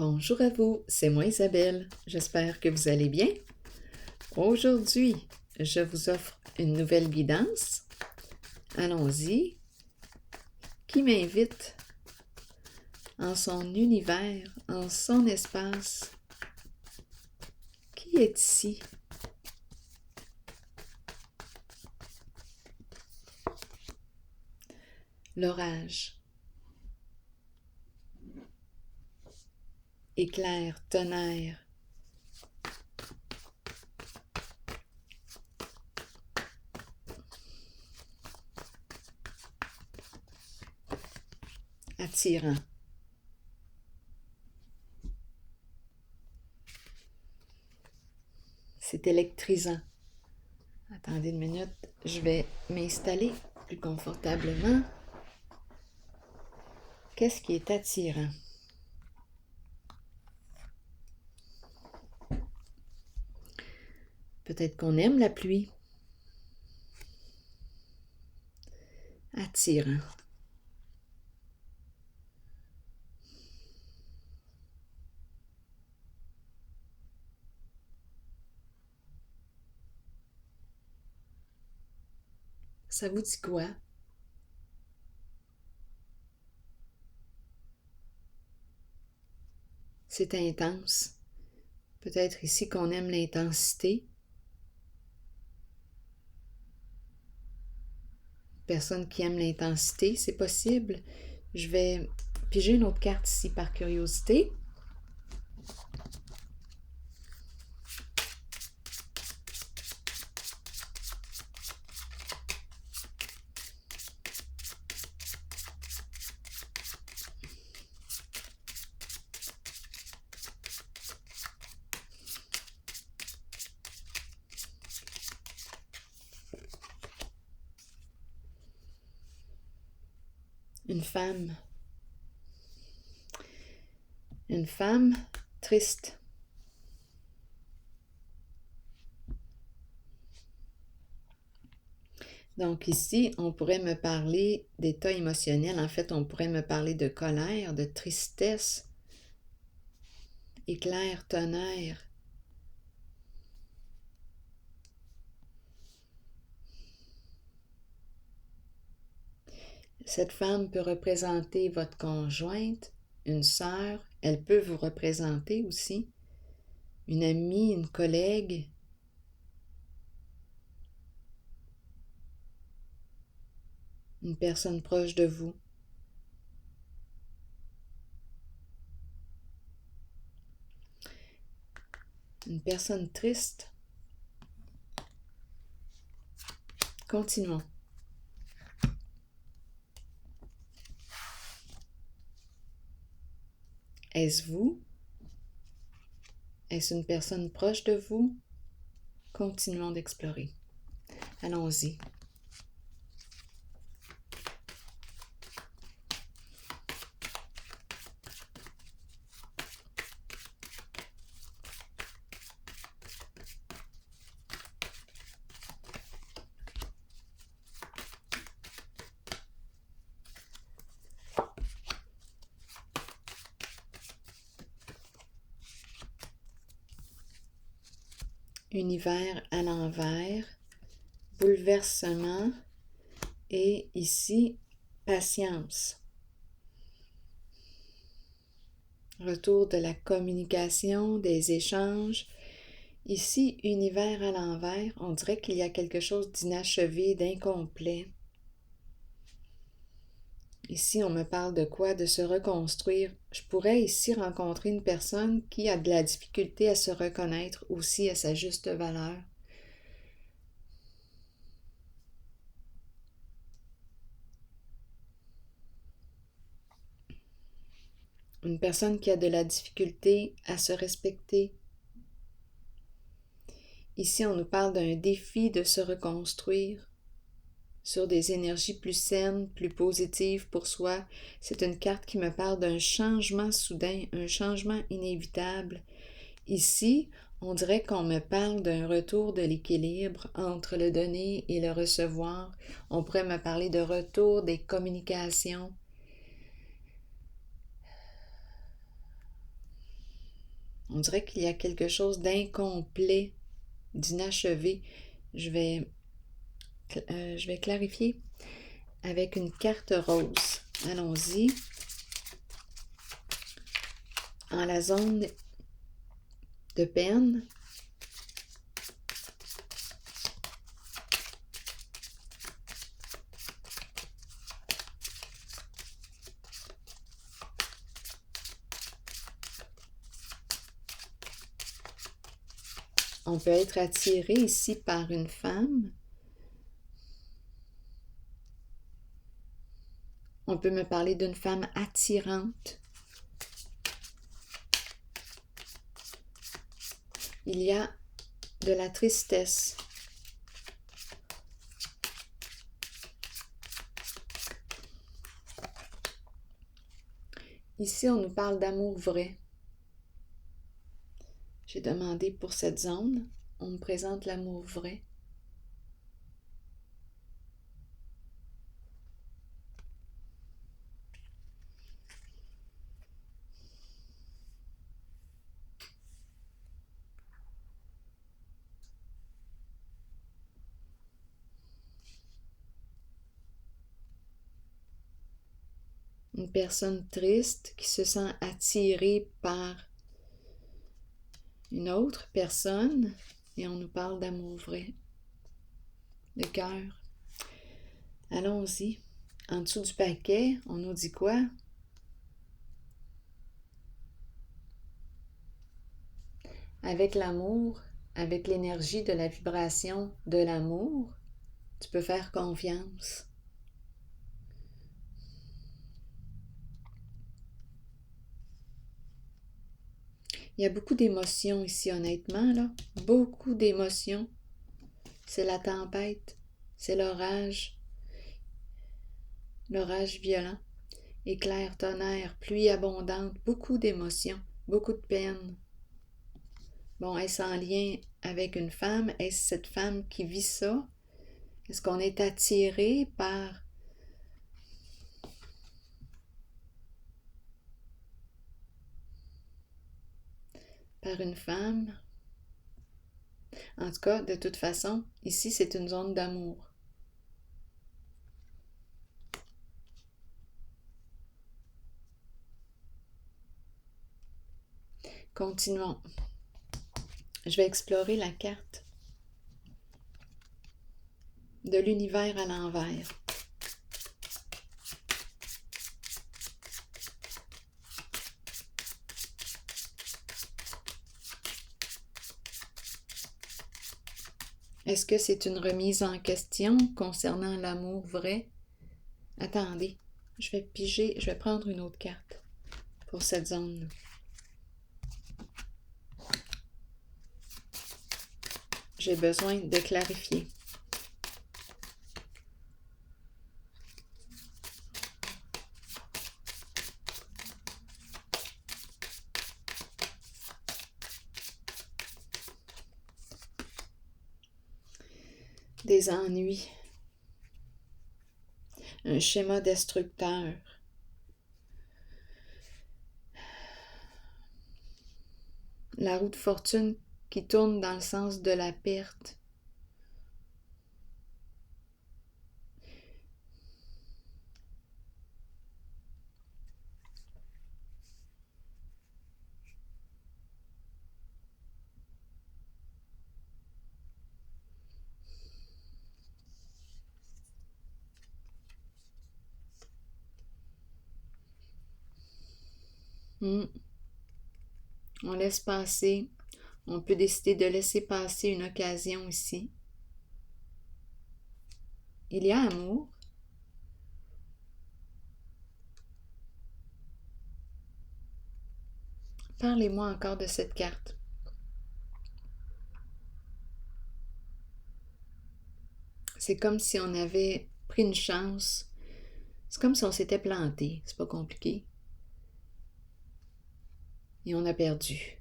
Bonjour à vous, c'est moi Isabelle. J'espère que vous allez bien. Aujourd'hui, je vous offre une nouvelle guidance. Allons-y. Qui m'invite en son univers, en son espace. Qui est ici? L'orage. Éclair, tonnerre. Attirant. C'est électrisant. Attendez une minute, je vais m'installer plus confortablement. Qu'est-ce qui est attirant? Peut-être qu'on aime la pluie. Attirant. Ça vous dit quoi? C'est intense. Peut-être ici qu'on aime l'intensité. Personne qui aime l'intensité, c'est possible. Je vais piger une autre carte ici par curiosité. Une femme. Une femme triste. Donc ici, on pourrait me parler d'état émotionnel. En fait, on pourrait me parler de colère, de tristesse. Éclair, tonnerre. Cette femme peut représenter votre conjointe, une sœur. Elle peut vous représenter aussi. Une amie, une collègue. Une personne proche de vous. Une personne triste. Continuons. Est-ce vous? Est-ce une personne proche de vous? Continuons d'explorer. Allons-y. Univers à l'envers, bouleversement et ici, patience. Retour de la communication, des échanges. Ici, univers à l'envers, on dirait qu'il y a quelque chose d'inachevé, d'incomplet. Ici, on me parle de quoi? De se reconstruire. Je pourrais ici rencontrer une personne qui a de la difficulté à se reconnaître aussi à sa juste valeur. Une personne qui a de la difficulté à se respecter. Ici, on nous parle d'un défi de se reconstruire sur des énergies plus saines, plus positives pour soi. C'est une carte qui me parle d'un changement soudain, un changement inévitable. Ici, on dirait qu'on me parle d'un retour de l'équilibre entre le donner et le recevoir. On pourrait me parler de retour des communications. On dirait qu'il y a quelque chose d'incomplet, d'inachevé. Je vais, je vais clarifier avec une carte rose. Allons-y. En la zone de peine, on peut être attiré ici par une femme. On peut me parler d'une femme attirante. Il y a de la tristesse. Ici, on nous parle d'amour vrai. J'ai demandé pour cette zone. On me présente l'amour vrai. Une personne triste qui se sent attirée par une autre personne et on nous parle d'amour vrai. Le cœur. Allons-y. En dessous du paquet, on nous dit quoi? Avec l'amour, avec l'énergie de la vibration de l'amour, tu peux faire confiance. Il y a beaucoup d'émotions ici, honnêtement, là. Beaucoup d'émotions. C'est la tempête, c'est l'orage violent, éclair, tonnerre, pluie abondante, beaucoup d'émotions, beaucoup de peine. Bon, est-ce en lien avec une femme? Est-ce cette femme qui vit ça? Est-ce qu'on est attiré par une femme? En tout cas, de toute façon, ici, c'est une zone d'amour. Continuons. Je vais explorer la carte de l'univers à l'envers. Est-ce que c'est une remise en question concernant l'amour vrai? Attendez, je vais prendre une autre carte pour cette zone-là. J'ai besoin de clarifier. Des ennuis. Un schéma destructeur. La roue de fortune qui tourne dans le sens de la perte. On laisse passer. On peut décider de laisser passer une occasion ici. Il y a amour. Parlez-moi encore de cette carte. C'est comme si on avait pris une chance. C'est comme si on s'était planté. C'est pas compliqué. Et on a perdu.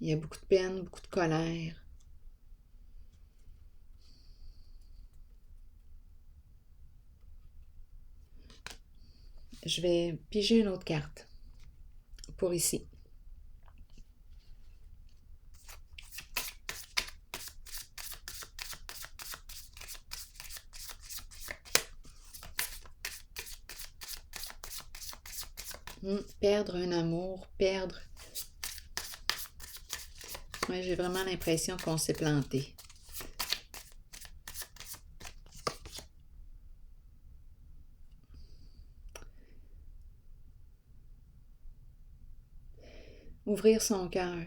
Il y a beaucoup de peine, beaucoup de colère. Je vais piger une autre carte pour ici. perdre un amour, perdre... Ouais, j'ai vraiment l'impression qu'on s'est planté. Ouvrir son cœur.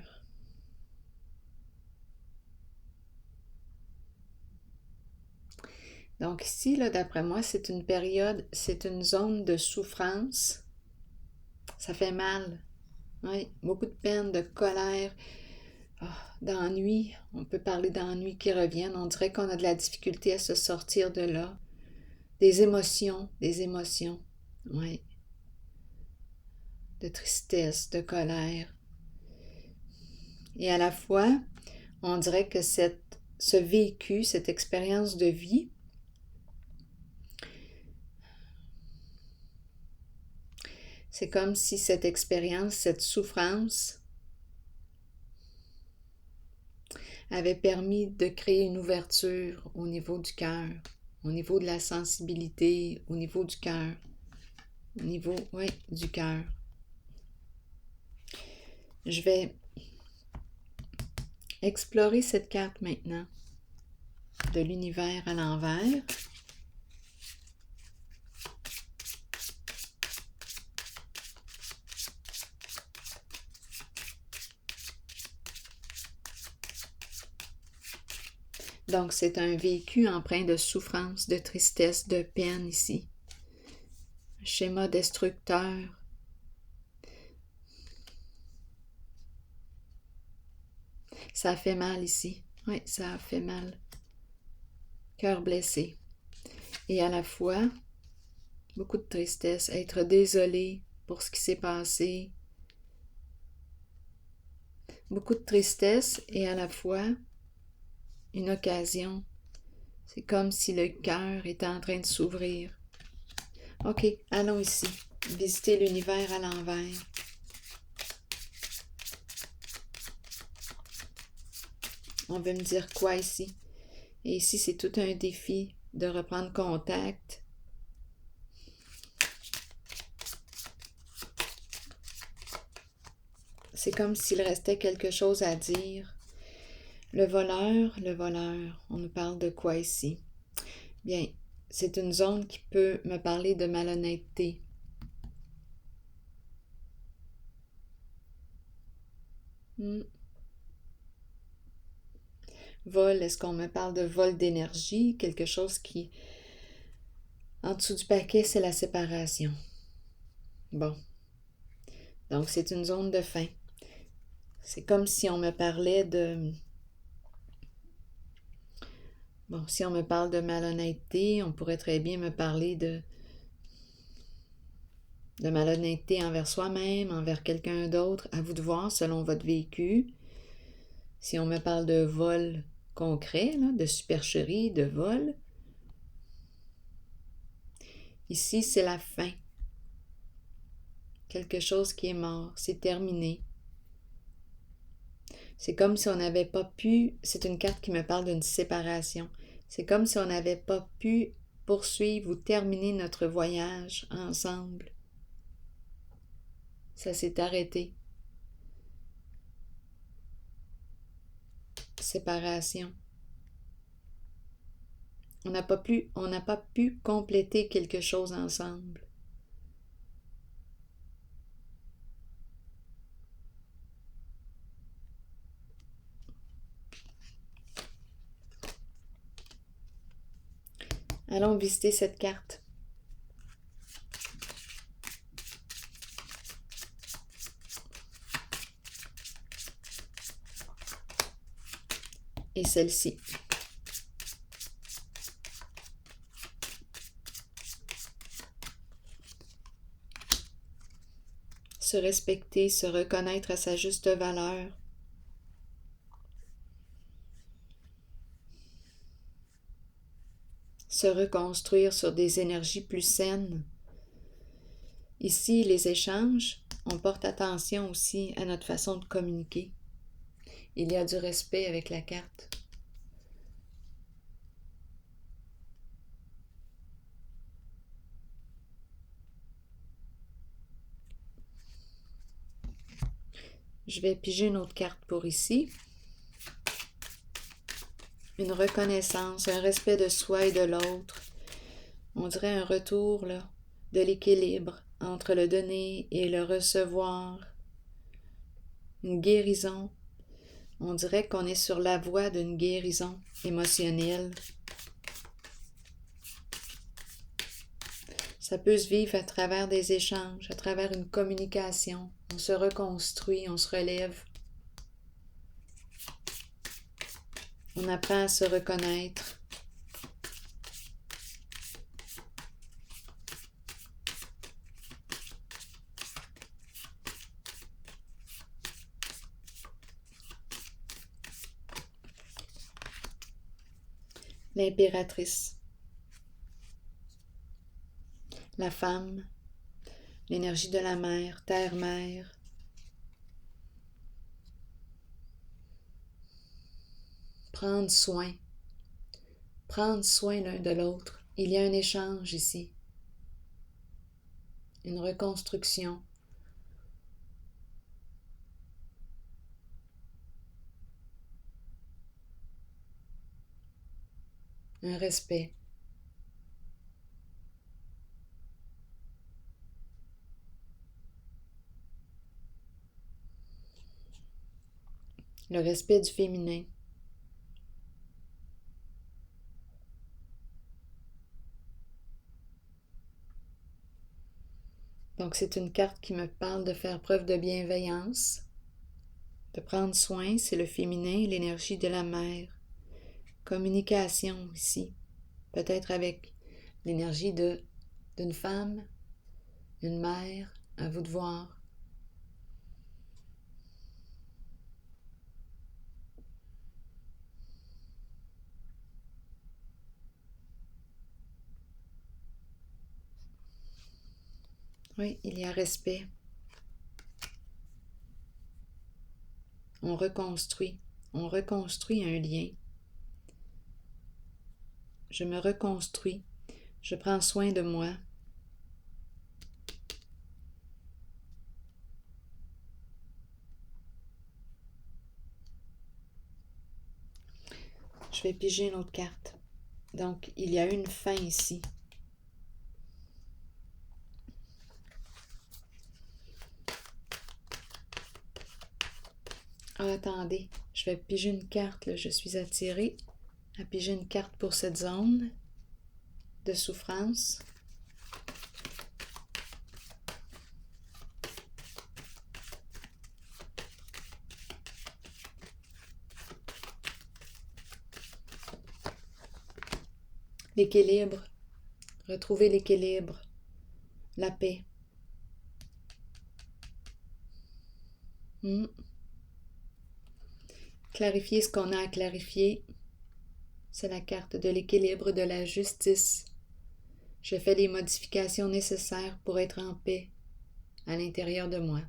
Donc ici, là, d'après moi, c'est une période, c'est une zone de souffrance. Ça fait mal. Oui, beaucoup de peine, de colère, d'ennui. On peut parler d'ennui qui reviennent. On dirait qu'on a de la difficulté à se sortir de là. Des émotions, des émotions. Oui. De tristesse, de colère. Et à la fois, on dirait que ce vécu, cette expérience de vie, c'est comme si cette expérience, cette souffrance avait permis de créer une ouverture au niveau du cœur, au niveau de la sensibilité, au niveau du cœur, au niveau, oui, du cœur. Je vais explorer cette carte maintenant de l'univers à l'envers. Donc, c'est un vécu empreint de souffrance, de tristesse, de peine ici. Un schéma destructeur. Ça a fait mal ici. Oui, ça a fait mal. Cœur blessé. Et à la fois, beaucoup de tristesse, être désolé pour ce qui s'est passé. Beaucoup de tristesse et à la fois une occasion. C'est comme si le cœur était en train de s'ouvrir. OK, allons ici. Visiter l'univers à l'envers. On veut me dire quoi ici? Et ici, c'est tout un défi de reprendre contact. C'est comme s'il restait quelque chose à dire. Le voleur, on nous parle de quoi ici? Bien, c'est une zone qui peut me parler de malhonnêteté. Vol, est-ce qu'on me parle de vol d'énergie? Quelque chose qui, en dessous du paquet, c'est la séparation. Bon. Donc, c'est une zone de fin. C'est comme si on me parlait de... Bon, si on me parle de malhonnêteté, on pourrait très bien me parler de malhonnêteté envers soi-même, envers quelqu'un d'autre. À vous de voir selon votre vécu. Si on me parle de vol concret, là, de supercherie, de vol, ici, c'est la fin. Quelque chose qui est mort, c'est terminé. C'est comme si on n'avait pas pu, c'est une carte qui me parle d'une séparation. C'est comme si on n'avait pas pu poursuivre ou terminer notre voyage ensemble. Ça s'est arrêté. Séparation. On n'a pas pu compléter quelque chose ensemble. Allons visiter cette carte. Et celle-ci. Se respecter, se reconnaître à sa juste valeur. Se reconstruire sur des énergies plus saines. Ici, les échanges, on porte attention aussi à notre façon de communiquer. Il y a du respect avec la carte. Je vais piger une autre carte pour ici. Une reconnaissance, un respect de soi et de l'autre. On dirait un retour là, de l'équilibre entre le donner et le recevoir. Une guérison. On dirait qu'on est sur la voie d'une guérison émotionnelle. Ça peut se vivre à travers des échanges, à travers une communication. On se reconstruit, on se relève. On apprend à se reconnaître. L'impératrice. La femme. L'énergie de la mère, terre-mère. Prendre soin. Prendre soin l'un de l'autre. Il y a un échange ici. Une reconstruction. Un respect. Le respect du féminin. Donc c'est une carte qui me parle de faire preuve de bienveillance, de prendre soin, c'est le féminin, l'énergie de la mère. Communication ici, peut-être avec l'énergie d'une femme, une mère, à vous de voir. Oui, il y a respect. On reconstruit un lien. Je me reconstruis, je prends soin de moi. Je vais piger une autre carte. Donc, il y a une fin ici. Ah, attendez, je vais piger une carte, là. Je suis attirée à piger une carte pour cette zone de souffrance. L'équilibre, retrouver l'équilibre, la paix. Clarifier ce qu'on a à clarifier. C'est la carte de l'équilibre, de la justice. Je fais les modifications nécessaires pour être en paix à l'intérieur de moi.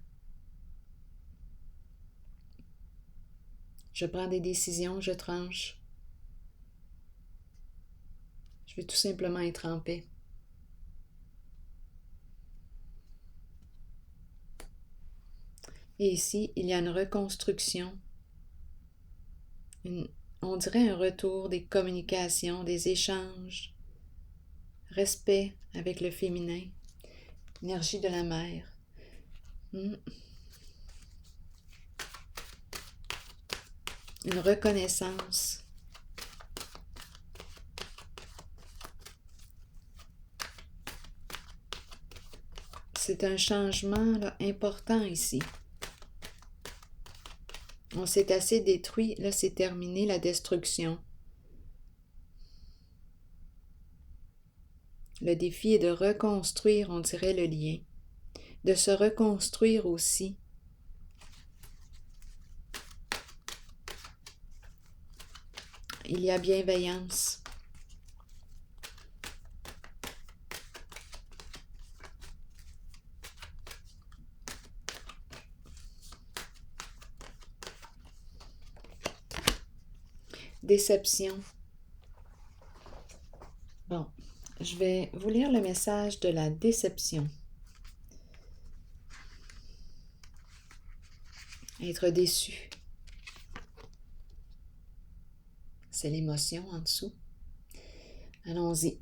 Je prends des décisions, je tranche. Je veux tout simplement être en paix. Et ici, il y a une reconstruction. On dirait un retour des communications, des échanges. Respect avec le féminin. Énergie de la mère. Une reconnaissance. C'est un changement là, important ici. On s'est assez détruit, là c'est terminé la destruction. Le défi est de reconstruire, on dirait, le lien. De se reconstruire aussi. Il y a bienveillance. Déception. Bon, je vais vous lire le message de la déception. Être déçu. C'est l'émotion en dessous. Allons-y.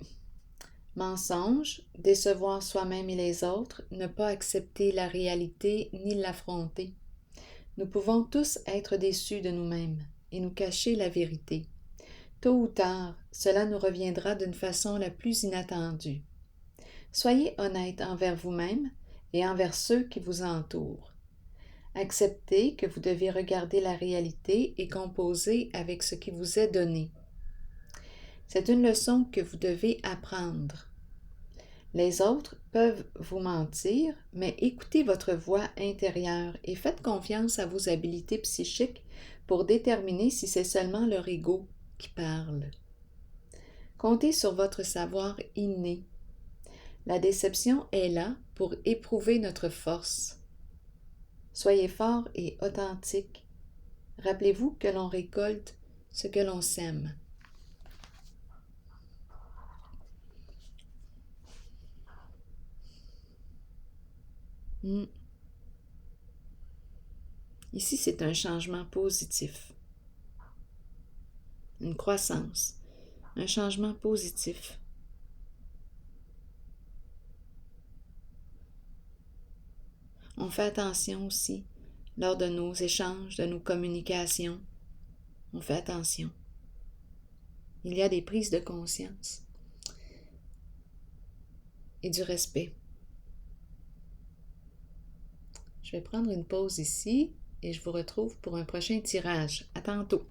Mensonge, décevoir soi-même et les autres, ne pas accepter la réalité ni l'affronter. Nous pouvons tous être déçus de nous-mêmes et nous cacher la vérité. Tôt ou tard, cela nous reviendra d'une façon la plus inattendue. Soyez honnête envers vous-même et envers ceux qui vous entourent. Acceptez que vous devez regarder la réalité et composer avec ce qui vous est donné. C'est une leçon que vous devez apprendre. Les autres peuvent vous mentir, mais écoutez votre voix intérieure et faites confiance à vos habiletés psychiques pour déterminer si c'est seulement leur ego qui parle. Comptez sur votre savoir inné. La déception est là pour éprouver notre force. Soyez fort et authentique. Rappelez-vous que l'on récolte ce que l'on sème. Ici, c'est un changement positif, une croissance, un changement positif. On fait attention aussi lors de nos échanges, de nos communications. On fait attention. Il y a des prises de conscience et du respect. Je vais prendre une pause ici et je vous retrouve pour un prochain tirage. À tantôt.